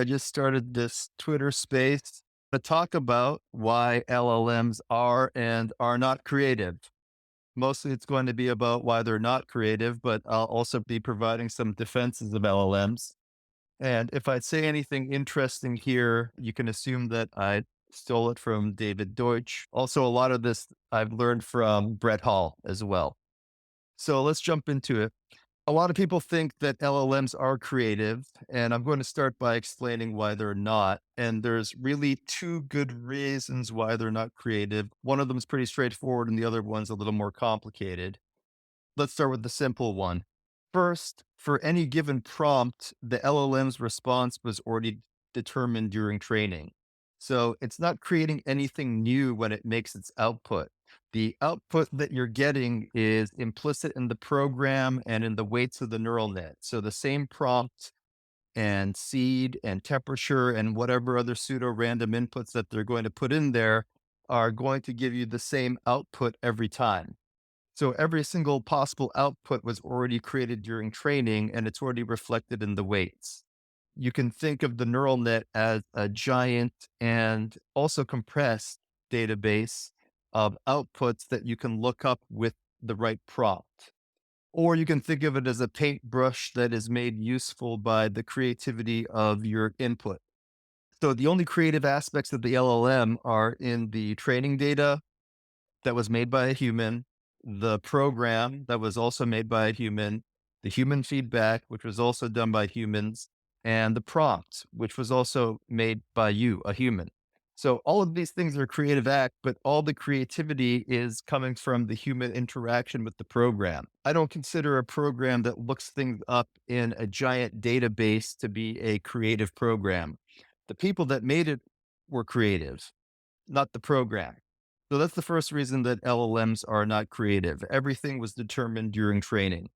I just started this Twitter space to talk about why LLMs are and are not creative. Mostly it's going to be about why they're not creative, but I'll also be providing some defenses of LLMs. And if I say anything interesting here, you can assume that I stole it from David Deutsch. Also, a lot of this I've learned from Brett Hall as well. So let's jump into it. A lot of people think that LLMs are creative, and I'm going to start by explaining why they're not. And there's really two good reasons why they're not creative. One of them is pretty straightforward, and the other one's a little more complicated. Let's start with the simple one. First, for any given prompt, the LLM's response was already determined during training. So it's not creating anything new when it makes its output. The output that you're getting is implicit in the program and in the weights of the neural net. So the same prompt and seed and temperature and whatever other pseudo random inputs that they're going to put in there are going to give you the same output every time. So every single possible output was already created during training and it's already reflected in the weights. You can think of the neural net as a giant and also compressed database of outputs that you can look up with the right prompt. Or you can think of it as a paintbrush that is made useful by the creativity of your input. So the only creative aspects of the LLM are in the training data that was made by a human, the program that was also made by a human, the human feedback, which was also done by humans, and the prompt, which was also made by you, a human. So all of these things are creative act, but all the creativity is coming from the human interaction with the program. I don't consider a program that looks things up in a giant database to be a creative program. The people that made it were creative, not the program. So that's the first reason that LLMs are not creative. Everything was determined during training.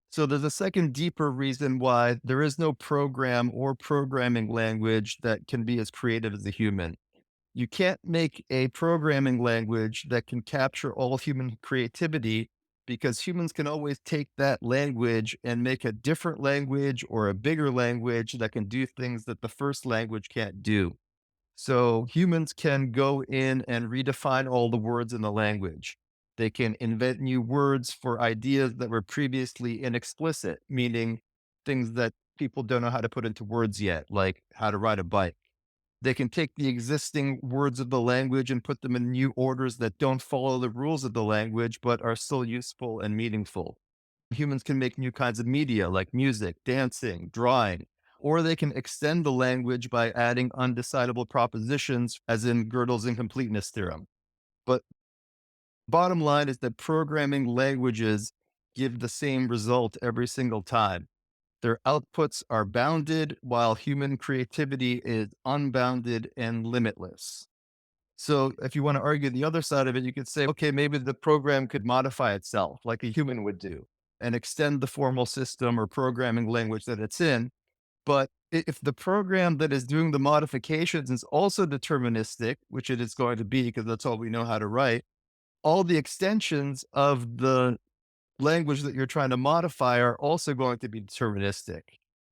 So there's a second deeper reason why there is no program or programming language that can be as creative as a human. You can't make a programming language that can capture all human creativity because humans can always take that language and make a different language or a bigger language that can do things that the first language can't do. So humans can go in and redefine all the words in the language. They can invent new words for ideas that were previously inexplicit, meaning things that people don't know how to put into words yet, like how to ride a bike. They can take the existing words of the language and put them in new orders that don't follow the rules of the language, but are still useful and meaningful. Humans can make new kinds of media like music, dancing, drawing, or they can extend the language by adding undecidable propositions, as in Gödel's incompleteness theorem. But bottom line is that programming languages give the same result every single time. Their outputs are bounded, while human creativity is unbounded and limitless. So if you want to argue the other side of it, you could say, okay, maybe the program could modify itself like a human would do and extend the formal system or programming language that it's in. But if the program that is doing the modifications is also deterministic, which it is going to be because that's all we know how to write, all the extensions of the language that you're trying to modify are also going to be deterministic.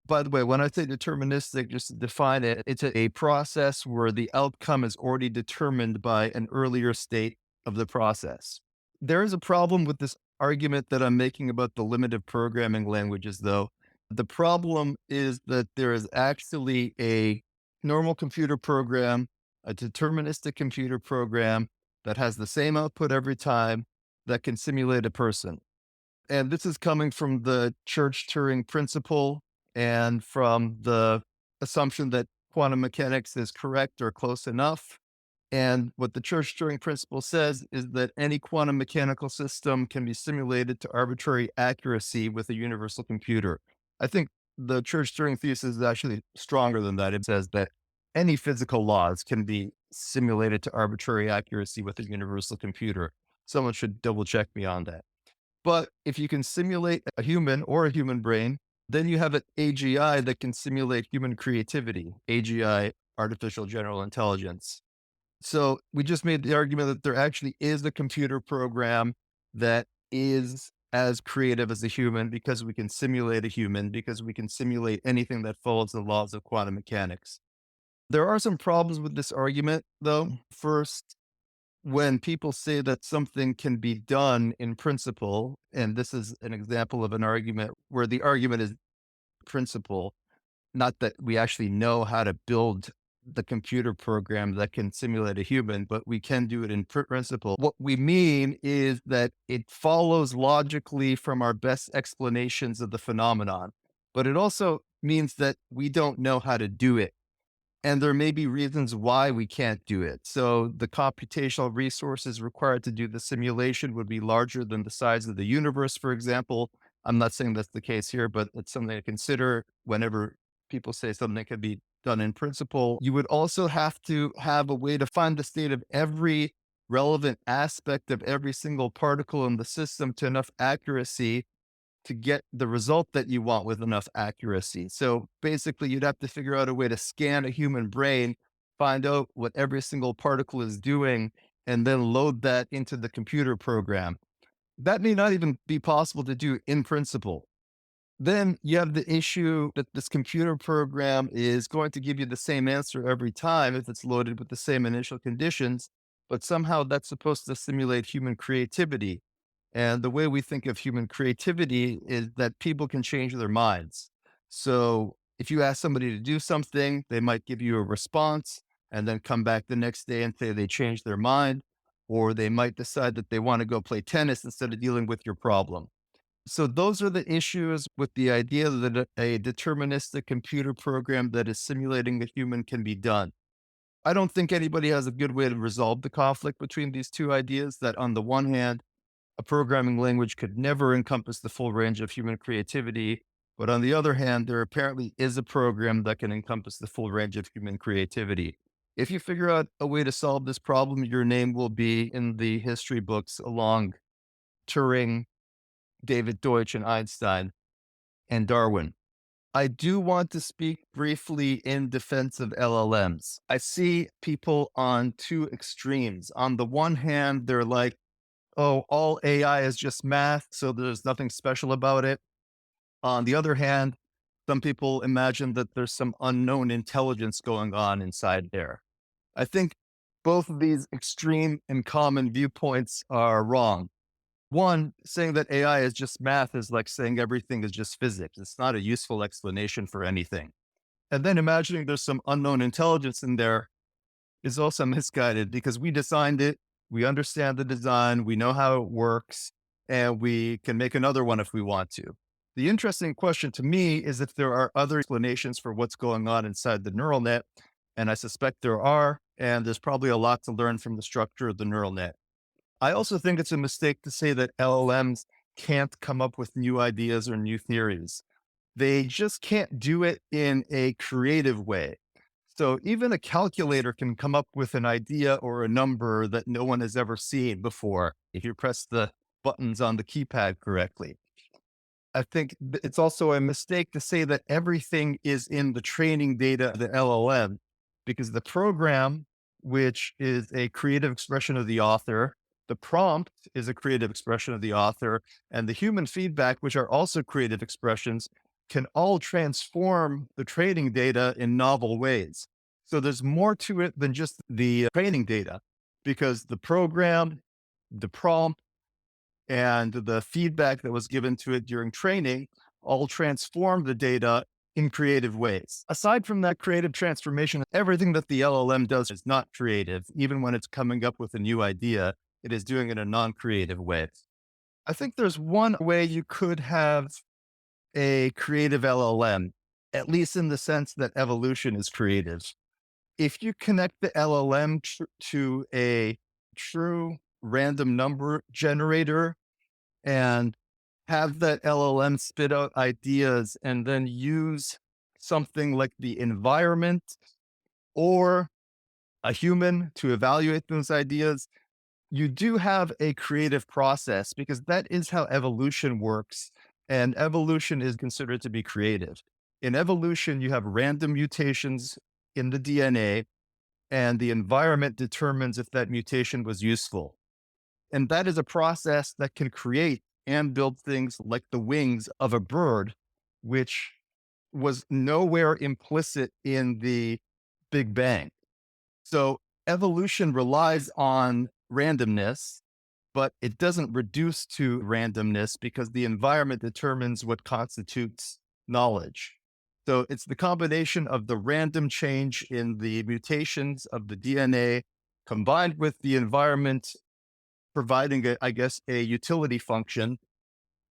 By the way, when I say deterministic, just to define it, it's a process where the outcome is already determined by an earlier state of the process. There is a problem with this argument that I'm making about the limited programming languages, though. The problem is that there is actually a normal computer program, a deterministic computer program that has the same output every time that can simulate a person. And this is coming from the Church-Turing principle and from the assumption that quantum mechanics is correct or close enough. And what the Church-Turing principle says is that any quantum mechanical system can be simulated to arbitrary accuracy with a universal computer. I think the Church-Turing thesis is actually stronger than that. It says that any physical laws can be simulated to arbitrary accuracy with a universal computer. Someone should double check me on that. But if you can simulate a human or a human brain, then you have an AGI that can simulate human creativity, AGI, artificial general intelligence. So we just made the argument that there actually is a computer program that is as creative as a human because we can simulate a human, because we can simulate anything that follows the laws of quantum mechanics. There are some problems with this argument, though. First, when people say that something can be done in principle, and this is an example of an argument where the argument is principle, not that we actually know how to build the computer program that can simulate a human, but we can do it in principle. What we mean is that it follows logically from our best explanations of the phenomenon, but it also means that we don't know how to do it. And there may be reasons why we can't do it. So the computational resources required to do the simulation would be larger than the size of the universe, for example. I'm not saying that's the case here, but it's something to consider whenever people say something can be done in principle. You would also have to have a way to find the state of every relevant aspect of every single particle in the system to enough accuracy to get the result that you want with enough accuracy. So basically, you'd have to figure out a way to scan a human brain, find out what every single particle is doing, and then load that into the computer program. That may not even be possible to do in principle. Then you have the issue that this computer program is going to give you the same answer every time if it's loaded with the same initial conditions, but somehow that's supposed to simulate human creativity. And the way we think of human creativity is that people can change their minds. So if you ask somebody to do something, they might give you a response and then come back the next day and say they changed their mind, or they might decide that they want to go play tennis instead of dealing with your problem. So those are the issues with the idea that a deterministic computer program that is simulating a human can be done. I don't think anybody has a good way to resolve the conflict between these two ideas that on the one hand, a programming language could never encompass the full range of human creativity. But on the other hand, there apparently is a program that can encompass the full range of human creativity. If you figure out a way to solve this problem, your name will be in the history books along Turing, David Deutsch, and Einstein, and Darwin. I do want to speak briefly in defense of LLMs. I see people on two extremes. On the one hand, they're like, oh, all AI is just math, so there's nothing special about it. On the other hand, some people imagine that there's some unknown intelligence going on inside there. I think both of these extreme and common viewpoints are wrong. One, saying that AI is just math is like saying everything is just physics. It's not a useful explanation for anything. And then imagining there's some unknown intelligence in there is also misguided because we designed it, we understand the design, we know how it works, and we can make another one if we want to. The interesting question to me is if there are other explanations for what's going on inside the neural net, and I suspect there are, and there's probably a lot to learn from the structure of the neural net. I also think it's a mistake to say that LLMs can't come up with new ideas or new theories. They just can't do it in a creative way. So even a calculator can come up with an idea or a number that no one has ever seen before if you press the buttons on the keypad correctly. I think it's also a mistake to say that everything is in the training data of the LLM because the program, which is a creative expression of the author, the prompt is a creative expression of the author, and the human feedback, which are also creative expressions, can all transform the training data in novel ways. So there's more to it than just the training data because the program, the prompt, and the feedback that was given to it during training all transform the data in creative ways. Aside from that creative transformation, everything that the LLM does is not creative. Even when it's coming up with a new idea, it is doing it in a non creative way. I think there's one way you could have a creative LLM, at least in the sense that evolution is creative. If you connect the LLM to a true random number generator and have that LLM spit out ideas and then use something like the environment or a human to evaluate those ideas, you do have a creative process because that is how evolution works. And evolution is considered to be creative. In evolution, you have random mutations in the DNA, and the environment determines if that mutation was useful. And that is a process that can create and build things like the wings of a bird, which was nowhere implicit in the Big Bang. So evolution relies on randomness, but it doesn't reduce to randomness because the environment determines what constitutes knowledge. So it's the combination of the random change in the mutations of the DNA combined with the environment providing, I guess, a utility function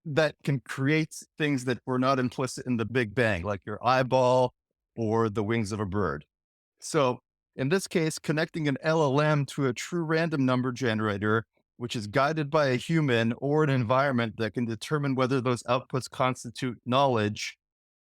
that can create things that were not implicit in the Big Bang, like your eyeball or the wings of a bird. So in this case, connecting an LLM to a true random number generator, which is guided by a human or an environment that can determine whether those outputs constitute knowledge,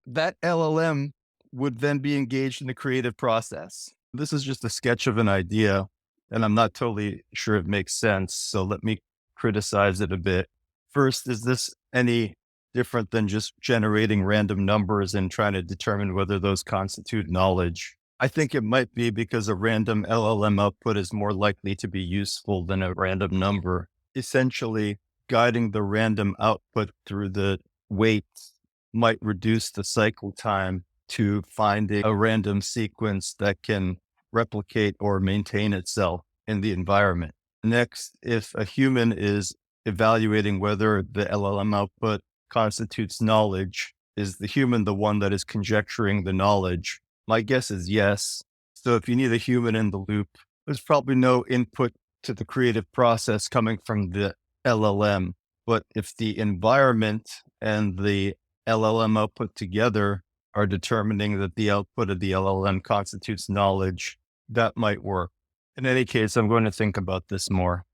that LLM would then be engaged in the creative process. This is just a sketch of an idea, and I'm not totally sure it makes sense. So let me criticize it a bit. First, is this any different than just generating random numbers and trying to determine whether those constitute knowledge? I think it might be because a random LLM output is more likely to be useful than a random number. Essentially, guiding the random output through the weights might reduce the cycle time to finding a random sequence that can replicate or maintain itself in the environment. Next, if a human is evaluating whether the LLM output constitutes knowledge, is the human the one that is conjecturing the knowledge? My guess is yes. So if you need a human in the loop, there's probably no input to the creative process coming from the LLM. But if the environment and the LLM output together are determining that the output of the LLM constitutes knowledge, that might work. In any case, I'm going to think about this more.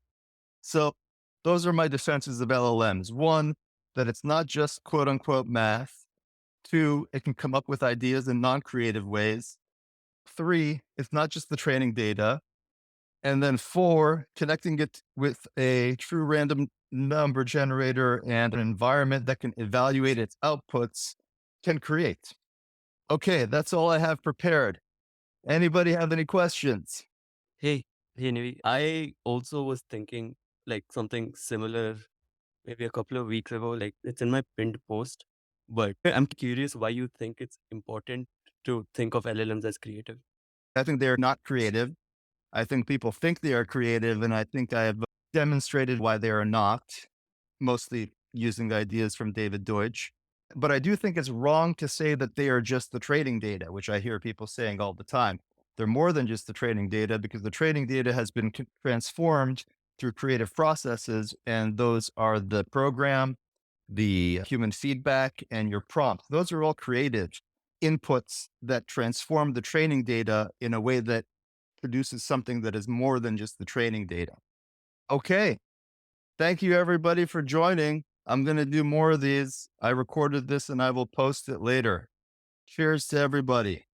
So those are my defenses of LLMs. One, that it's not just quote unquote math. Two, it can come up with ideas in non-creative ways. Three, it's not just the training data. And then four, connecting it with a true random number generator and an environment that can evaluate its outputs can create. Okay, that's all I have prepared. Anybody have any questions? Hey, hey, Nivi. I also was thinking like something similar maybe a couple of weeks ago. Like it's in my pinned post, but I'm curious why you think it's important to think of LLMs as creative. I think they're not creative. I think people think they are creative, and I think I have demonstrated why they are not, mostly using ideas from David Deutsch. But I do think it's wrong to say that they are just the training data, which I hear people saying all the time. They're more than just the training data because the training data has been transformed through creative processes, and those are the program, the human feedback, and your prompt. Those are all creative inputs that transform the training data in a way that produces something that is more than just the training data. Okay. Thank you, everybody, for joining. I'm going to do more of these. I recorded this and I will post it later. Cheers to everybody.